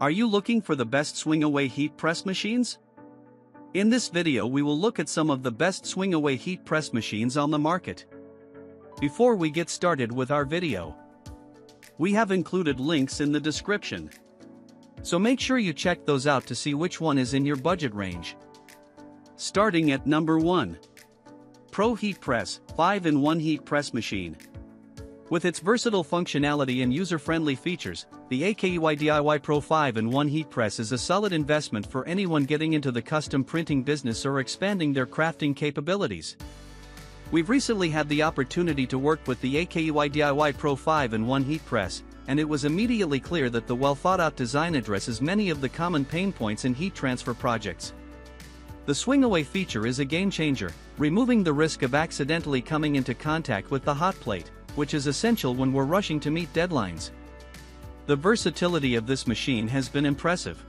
Are you looking for the best swing-away heat press machines? In this video we will look at some of the best swing-away heat press machines on the market. Before we get started with our video, we have included links in the description. So make sure you check those out to see which one is in your budget range. Starting at number 1. Pro Heat Press 5-in-1 Heat Press Machine. With its versatile functionality and user-friendly features, the AKEY DIY Pro 5-in-1 Heat Press is a solid investment for anyone getting into the custom printing business or expanding their crafting capabilities. We've recently had the opportunity to work with the AKEY DIY Pro 5-in-1 Heat Press, and it was immediately clear that the well-thought-out design addresses many of the common pain points in heat transfer projects. The swing-away feature is a game-changer, removing the risk of accidentally coming into contact with the hot plate, which is essential when we're rushing to meet deadlines. The versatility of this machine has been impressive.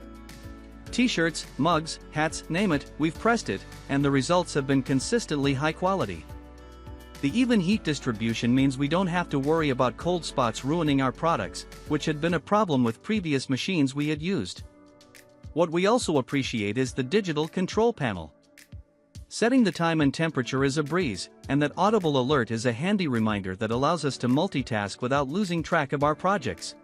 T-shirts, mugs, hats, name it, we've pressed it, and the results have been consistently high quality. The even heat distribution means we don't have to worry about cold spots ruining our products, which had been a problem with previous machines we had used. What we also appreciate is the digital control panel. Setting the time and temperature is a breeze, and that audible alert is a handy reminder that allows us to multitask without losing track of our projects.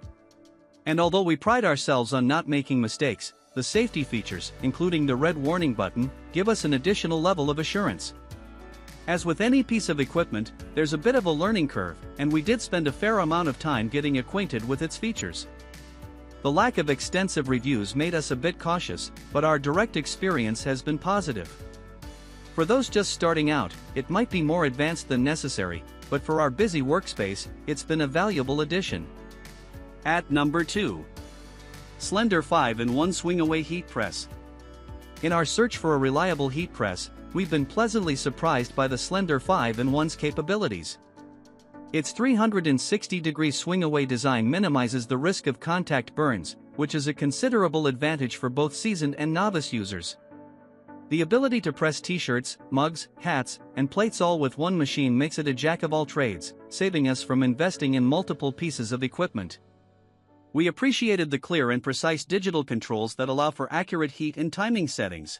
And although we pride ourselves on not making mistakes, the safety features, including the red warning button, give us an additional level of assurance. As with any piece of equipment, there's a bit of a learning curve, and we did spend a fair amount of time getting acquainted with its features. The lack of extensive reviews made us a bit cautious, but our direct experience has been positive. For those just starting out, it might be more advanced than necessary, but for our busy workspace, it's been a valuable addition. At number 2. Slendor 5-in-1 Swing-Away Heat Press. In our search for a reliable heat press, we've been pleasantly surprised by the Slendor 5-in-1's capabilities. Its 360-degree swing-away design minimizes the risk of contact burns, which is a considerable advantage for both seasoned and novice users. The ability to press t-shirts, mugs, hats, and plates all with one machine makes it a jack of all trades, saving us from investing in multiple pieces of equipment. We appreciated the clear and precise digital controls that allow for accurate heat and timing settings.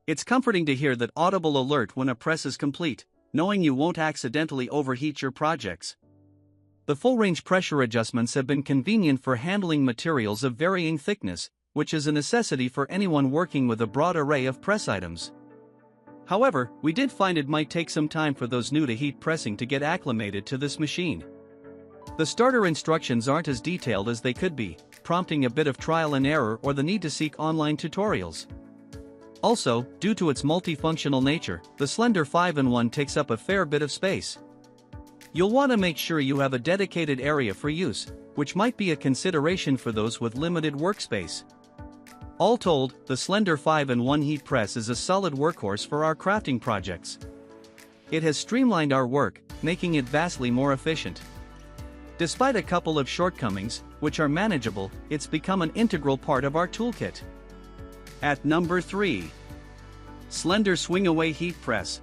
It's comforting to hear that audible alert when a press is complete, knowing you won't accidentally overheat your projects. The full-range pressure adjustments have been convenient for handling materials of varying thickness, which is a necessity for anyone working with a broad array of press items. However, we did find it might take some time for those new to heat pressing to get acclimated to this machine. The starter instructions aren't as detailed as they could be, prompting a bit of trial and error or the need to seek online tutorials. Also, due to its multifunctional nature, the Slendor 5-in-1 takes up a fair bit of space. You'll want to make sure you have a dedicated area for use, which might be a consideration for those with limited workspace. All told, the Slendor 5-in-1 Heat Press is a solid workhorse for our crafting projects. It has streamlined our work, making it vastly more efficient. Despite a couple of shortcomings, which are manageable, it's become an integral part of our toolkit. At number 3. Slendor Swing-Away Heat Press.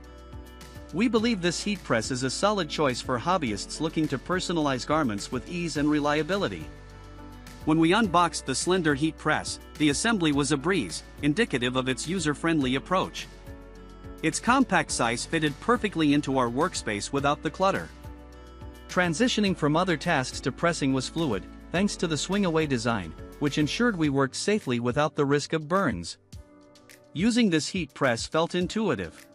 We believe this heat press is a solid choice for hobbyists looking to personalize garments with ease and reliability. When we unboxed the Slendor Heat Press, the assembly was a breeze, indicative of its user-friendly approach. Its compact size fitted perfectly into our workspace without the clutter. Transitioning from other tasks to pressing was fluid, thanks to the swing-away design, which ensured we worked safely without the risk of burns. Using this heat press felt intuitive.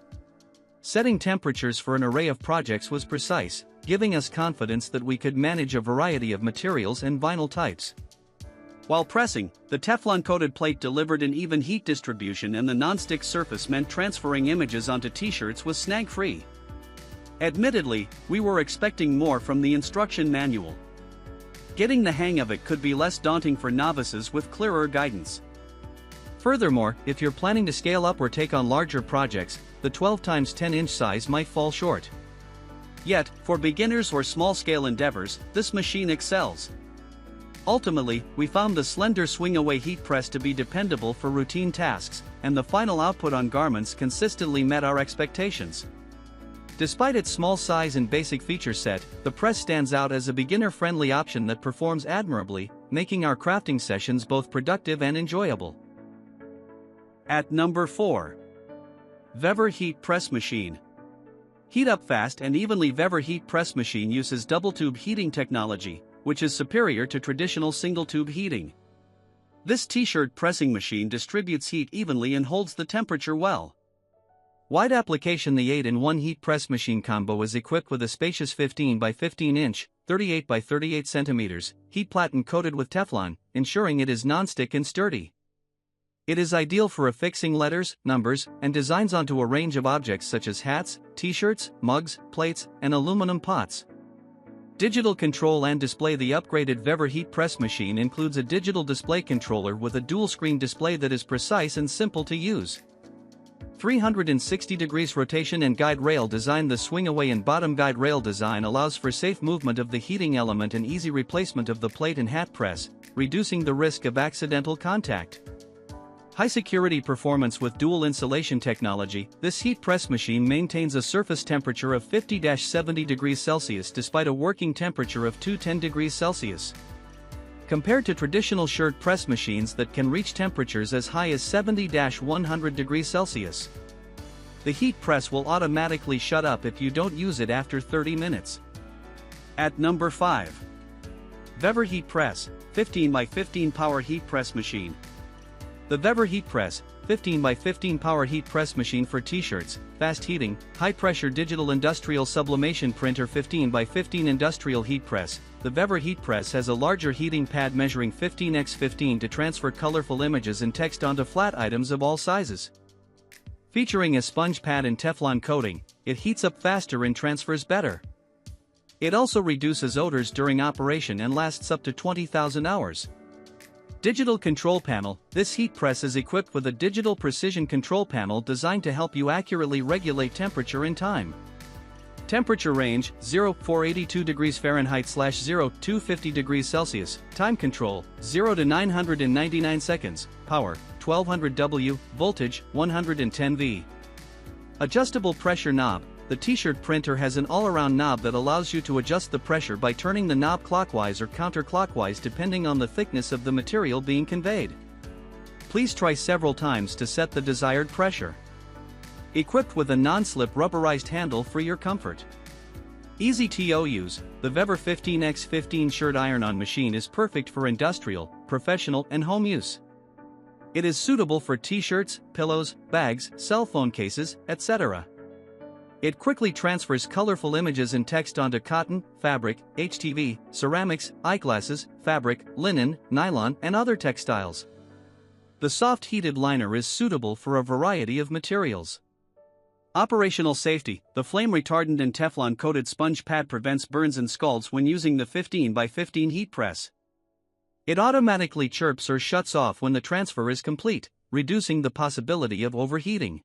Setting temperatures for an array of projects was precise, giving us confidence that we could manage a variety of materials and vinyl types. While pressing, the Teflon-coated plate delivered an even heat distribution, and the non-stick surface meant transferring images onto t-shirts was snag-free. Admittedly, we were expecting more from the instruction manual. Getting the hang of it could be less daunting for novices with clearer guidance. Furthermore, if you're planning to scale up or take on larger projects, the 12x10-inch size might fall short. Yet, for beginners or small-scale endeavors, this machine excels. Ultimately, we found the Slendor Swing-Away Heat Press to be dependable for routine tasks, and the final output on garments consistently met our expectations. Despite its small size and basic feature set, the press stands out as a beginner-friendly option that performs admirably, making our crafting sessions both productive and enjoyable. At number 4. VEVOR Heat Press Machine. Heat up fast and evenly. VEVOR Heat Press Machine uses double-tube heating technology, which is superior to traditional single-tube heating. This t-shirt pressing machine distributes heat evenly and holds the temperature well. Wide application. The 8-in-1 heat press machine combo is equipped with a spacious 15 by 15 inch, 38 by 38 centimeters, heat platen coated with Teflon, ensuring it is non-stick and sturdy. It is ideal for affixing letters, numbers, and designs onto a range of objects such as hats, t-shirts, mugs, plates, and aluminum pots. Digital control and display. The upgraded VEVOR heat press machine includes a digital display controller with a dual-screen display that is precise and simple to use. 360 degrees rotation and guide rail design. The swing-away and bottom guide rail design allows for safe movement of the heating element and easy replacement of the plate and hat press, reducing the risk of accidental contact. High security performance with dual insulation technology. This heat press machine maintains a surface temperature of 50-70 degrees Celsius despite a working temperature of 210 degrees Celsius. Compared to traditional shirt press machines that can reach temperatures as high as 70-100 degrees Celsius. The heat press will automatically shut up if you don't use it after 30 minutes. At number 5. VEVOR Heat Press, 15 by 15 Power Heat Press Machine. The VEVOR Heat Press, 15 by 15 Power Heat Press Machine for T-shirts, fast heating, high-pressure digital industrial sublimation printer. 15 by 15 Industrial Heat Press. The VEVOR Heat Press has a larger heating pad measuring 15x15 to transfer colorful images and text onto flat items of all sizes. Featuring a sponge pad and Teflon coating, it heats up faster and transfers better. It also reduces odors during operation and lasts up to 20,000 hours. Digital control panel. This heat press is equipped with a digital precision control panel designed to help you accurately regulate temperature and time. Temperature range 0-482 degrees Fahrenheit / 0-250 degrees Celsius. Time control 0 to 999 seconds. Power 1200 W. Voltage 110 V. Adjustable pressure knob. The t-shirt printer has an all-around knob that allows you to adjust the pressure by turning the knob clockwise or counterclockwise depending on the thickness of the material being conveyed. Please try several times to set the desired pressure. Equipped with a non-slip rubberized handle for your comfort. Easy to use, the VEVOR 15x15 shirt iron-on machine is perfect for industrial, professional, and home use. It is suitable for t-shirts, pillows, bags, cell phone cases, etc. It quickly transfers colorful images and text onto cotton, fabric, HTV, ceramics, eyeglasses, fabric, linen, nylon, and other textiles. The soft heated liner is suitable for a variety of materials. Operational safety. The flame retardant and Teflon coated sponge pad prevents burns and scalds when using the 15 by 15 heat press. It automatically chirps or shuts off when the transfer is complete, reducing the possibility of overheating.